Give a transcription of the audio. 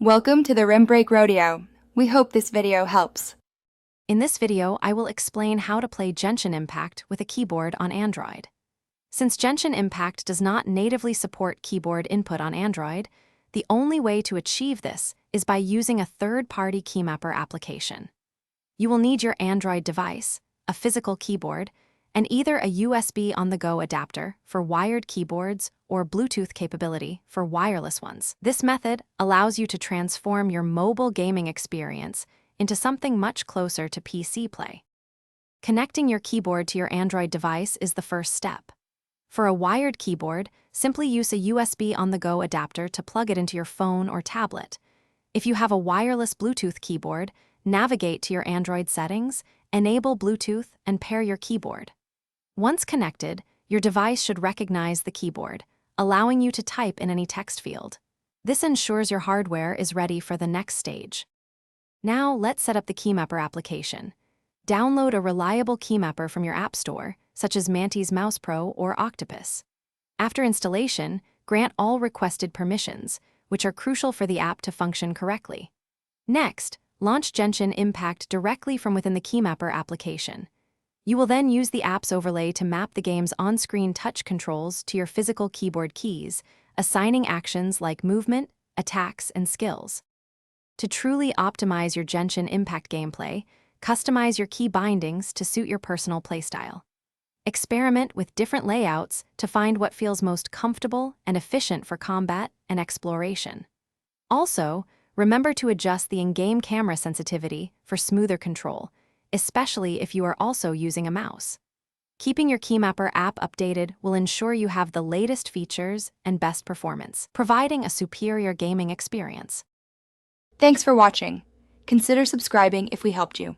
Welcome to the Rim Break Rodeo. We hope this video helps. In this video, I will explain how to play Genshin Impact with a keyboard on Android. Since Genshin Impact does not natively support keyboard input on Android, the only way to achieve this is by using a third-party keymapper application. You will need your Android device, a physical keyboard, and either a USB on-the-go adapter for wired keyboards or Bluetooth capability for wireless ones. This method allows you to transform your mobile gaming experience into something much closer to PC play. Connecting your keyboard to your Android device is the first step. For a wired keyboard, simply use a USB on-the-go adapter to plug it into your phone or tablet. If you have a wireless Bluetooth keyboard, navigate to your Android settings, enable Bluetooth, and pair your keyboard. Once connected, your device should recognize the keyboard, allowing you to type in any text field. This ensures your hardware is ready for the next stage. Now, let's set up the keymapper application. Download a reliable keymapper from your app store, such as Mantis Mouse Pro or Octopus. After installation, grant all requested permissions, which are crucial for the app to function correctly. Next, launch Genshin Impact directly from within the keymapper application. You will then use the app's overlay to map the game's on-screen touch controls to your physical keyboard keys, assigning actions like movement, attacks, and skills. To truly optimize your Genshin Impact gameplay, customize your key bindings to suit your personal playstyle. Experiment with different layouts to find what feels most comfortable and efficient for combat and exploration. Also, remember to adjust the in-game camera sensitivity for smoother control, especially if you are also using a mouse. Keeping your keymapper app updated will ensure you have the latest features and best performance, providing a superior gaming experience. Thanks for watching. Consider subscribing if we helped you.